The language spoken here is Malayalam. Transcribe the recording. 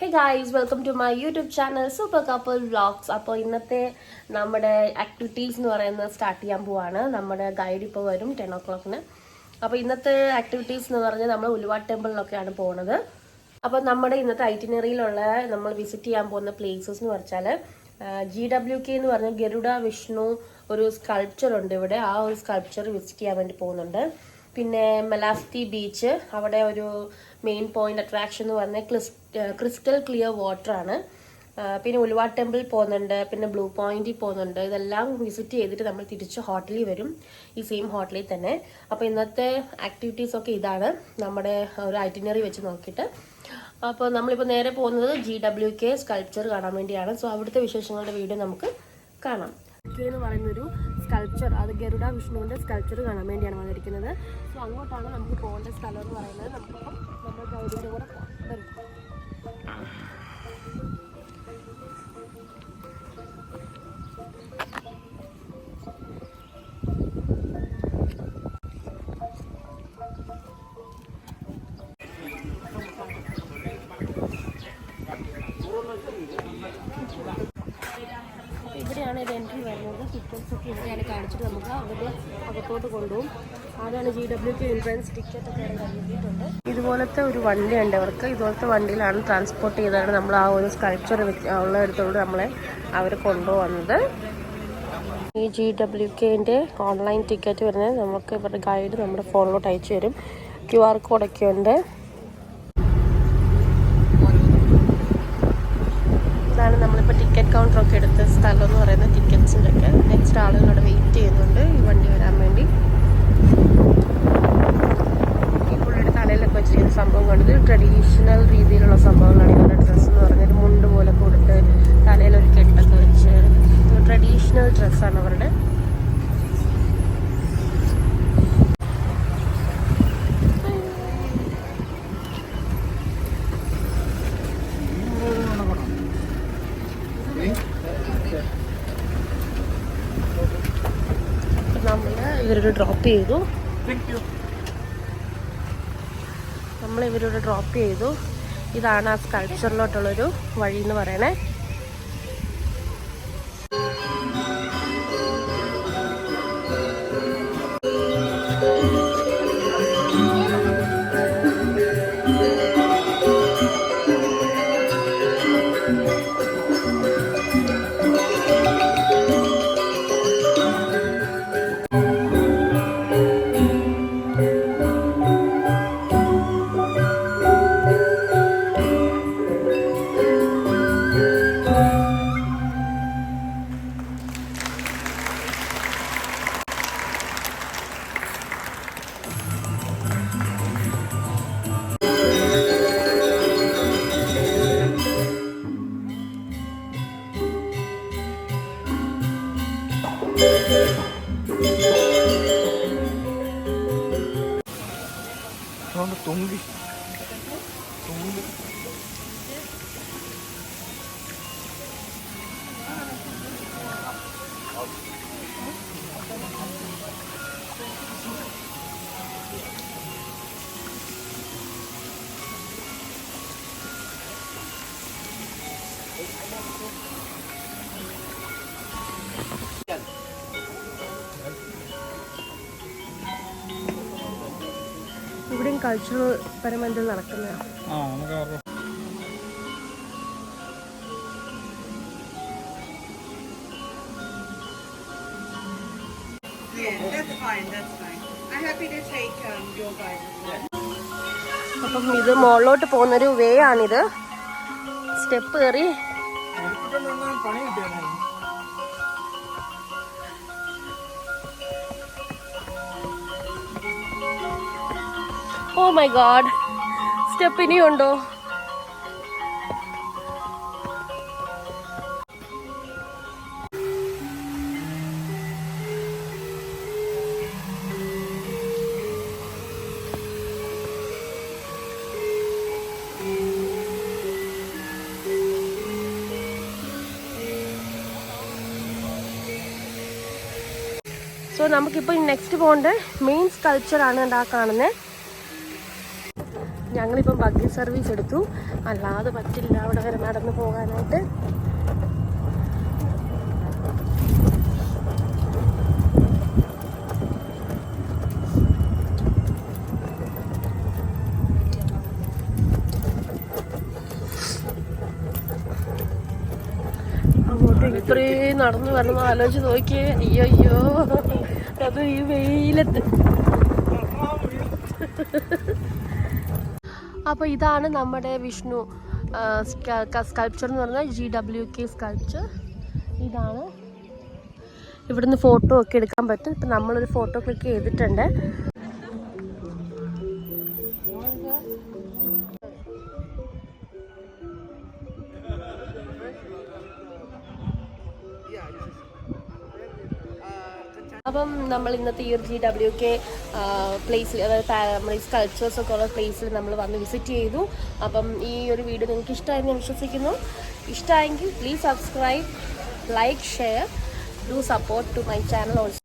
Hey guys, welcome to my YouTube channel Super Couple Vlogs. അപ്പോൾ ഇന്നത്തെ നമ്മുടെ ആക്ടിവിറ്റീസ് എന്ന് പറയുന്നത് സ്റ്റാർട്ട് ചെയ്യാൻ പോവാണ്. നമ്മുടെ ഗൈഡ് ഇപ്പോൾ വരും 10 o'clock. അപ്പോൾ ഇന്നത്തെ ആക്ടിവിറ്റീസ് എന്ന് പറഞ്ഞാൽ നമ്മൾ ഉലുവാട്ട് ടെമ്പിളിലൊക്കെയാണ് പോകുന്നത്. അപ്പോൾ നമ്മുടെ ഇന്നത്തെ ഐറ്റിനറിയിലുള്ള നമ്മൾ വിസിറ്റ് ചെയ്യാൻ പോകുന്ന പ്ലേസസ് എന്ന് വെച്ചാൽ GWK എന്ന് പറഞ്ഞ ഗരുഡ വിഷ്ണു ഒരു സ്കൾപ്ചർ ഉണ്ട് ഇവിടെ. ആ ഒരു സ്കൾപ്ചർ വിസിറ്റ് ചെയ്യാൻ വേണ്ടി പോകുന്നുണ്ട്. പിന്നെ മെലാസ്തി ബീച്ച്, അവിടെ ഒരു മെയിൻ പോയിന്റ് അട്രാക്ഷൻ എന്ന് പറഞ്ഞാൽ ക്രിസ്റ്റൽ ക്ലിയർ വാട്ടർ ആണ്. പിന്നെ ഉലുവാട്ട് ടെമ്പിൾ പോകുന്നുണ്ട്, പിന്നെ ബ്ലൂ പോയിന്റിൽ പോകുന്നുണ്ട്. ഇതെല്ലാം വിസിറ്റ് ചെയ്തിട്ട് നമ്മൾ തിരിച്ച് ഹോട്ടലിൽ വരും, ഈ സെയിം ഹോട്ടലിൽ തന്നെ. അപ്പോൾ ഇന്നത്തെ ആക്ടിവിറ്റീസ് ഒക്കെ ഇതാണ് നമ്മുടെ ഒരു ഐറ്റിനറി വെച്ച് നോക്കിയിട്ട്. അപ്പോൾ നമ്മളിപ്പോൾ നേരെ പോകുന്നത് GWK സ്കൾപ്ചർ കാണാൻ വേണ്ടിയാണ്. സോ അവിടുത്തെ വിശേഷങ്ങളുടെ വീഡിയോ നമുക്ക് കാണാം. എന്ന് പറയുന്നൊരു സ്കൾപ്ചർ, അത് ഗരുഡ വിഷ്ണുവിൻ്റെ സ്കൾപ്ചർ കാണാൻ വേണ്ടിയാണ് വന്നിരിക്കുന്നത്. സോ അങ്ങോട്ടാണ് നമുക്ക് പോകേണ്ട സ്ഥലം എന്ന് പറയുന്നത്. നമുക്കിപ്പം നമ്മുടെ ഗൈഡിൻ്റെ കൂടെ വരും. ഇവിടെയാണ് ഇത് എൻട്രി വരുന്നത്. ടിക്കറ്റ്സ് ഒക്കെ ഇവിടെയാണ് കാണിച്ചിട്ട് നമുക്ക് അവിടെ അകത്തോട്ട് കൊണ്ടുപോകും. അതാണ് GWK എൻട്രൻസ്. ടിക്കറ്റ് ഒക്കെ നൽകിയിട്ടുണ്ട്. ഇതുപോലത്തെ ഒരു വണ്ടി ഉണ്ട് അവർക്ക്. ഇതുപോലത്തെ വണ്ടിയിലാണ് ട്രാൻസ്പോർട്ട് ചെയ്താണ് നമ്മൾ ആ ഒരു സ്കൾപ്ചർ ഉള്ള എടുത്തോണ്ട് നമ്മളെ അവർ കൊണ്ടുപോകുന്നത്. ഈ GWKൻ്റെ ഓൺലൈൻ ടിക്കറ്റ് വരുന്നത് നമുക്ക് ഇവരുടെ ഗൈഡ് നമ്മുടെ ഫോണിലോട്ട് അയച്ചു തരും. QR കോഡൊക്കെ ഉണ്ട്. ഇതാണ് നമ്മളിപ്പോൾ ടിക്കറ്റ് കൗണ്ടറൊക്കെ എടുത്ത സ്ഥലം എന്ന് പറയുന്നത്. ടിക്കറ്റ്സിൻ്റെ ഒക്കെ നെക്സ്റ്റ് ആളുകളോട് വെയിറ്റ് ചെയ്യുന്നുണ്ട് ഈ വണ്ടി വരാൻ വേണ്ടി. ഈ പുള്ളിയുടെ തലയിലൊക്കെ വെച്ചിരിക്കുന്ന സംഭവം കണ്ടത് ട്രഡീഷണൽ രീതിയിലുള്ള സംഭവങ്ങളാണ്. ഇവരുടെ ഡ്രസ്സ് എന്ന് പറഞ്ഞാൽ മുണ്ട് പോലെ കൊടുത്ത് തലയിലൊരു കെട്ടൊക്കെ വെച്ച് ട്രഡീഷണൽ ഡ്രസ്സാണ് അവരുടെ. ഇവരൊരു ഡ്രോപ്പ് ചെയ്തു. നമ്മളിവരോട് ഡ്രോപ്പ് ചെയ്തു. ഇതാണ് ആ സ്കൾപ്ചറിലോട്ടുള്ളൊരു വഴി എന്ന് പറയണേ. തൊങ്കി ഇവിടെയും കൾച്ചറൽ പരമായിട്ട് നടക്കുന്നതാണ്. അപ്പം ഇത് മുകളിലോട്ട് പോകുന്നൊരു വേ ആണിത്. സ്റ്റെപ്പ് കയറി ഓ മൈ ഗോഡ്, സ്റ്റെപ്പ് ഇനിയുണ്ടോ? സോ നമുക്കിപ്പോൾ നെക്സ്റ്റ് പോകേണ്ട മെയിൻ സ്കൾപ്ചറാണ് എന്താ കാണുന്നത്. ഞങ്ങളിപ്പം ബഗ്ഗി സർവീസ് എടുത്തു, അല്ലാതെ പറ്റില്ല അവിടെ വരെ നടന്നു പോകാനായിട്ട്. അങ്ങോട്ട് ഇത്രയും നടന്നു വരണം ആലോചിച്ച് നോക്കിയേ. അയ്യോ അത് ഈ വെയിലത്ത്. അപ്പോൾ ഇതാണ് നമ്മുടെ വിഷ്ണു സ്കൾപ്ചർ എന്ന് പറഞ്ഞാൽ GWK സ്കൾപ്ചർ. ഇതാണ്. ഇവിടുന്ന് ഫോട്ടോ ഒക്കെ എടുക്കാൻ പറ്റും. ഇപ്പം നമ്മളൊരു ഫോട്ടോ ക്ലിക്ക് ചെയ്തിട്ടുണ്ട്. അപ്പം നമ്മൾ ഇന്നത്തെ ഈ ഒരു GWK പ്ലേസിൽ, അതായത് നമ്മുടെ ഈ സ്കൾപ്ചേഴ്സൊക്കെ ഉള്ള പ്ലേസിൽ നമ്മൾ വന്ന് വിസിറ്റ് ചെയ്തു. അപ്പം ഈ ഒരു വീഡിയോ നിങ്ങൾക്ക് ഇഷ്ടമായെന്ന് ഞാൻ വിശ്വസിക്കുന്നു. ഇഷ്ടമായെങ്കിൽ please subscribe, like, share, do support to my channel also.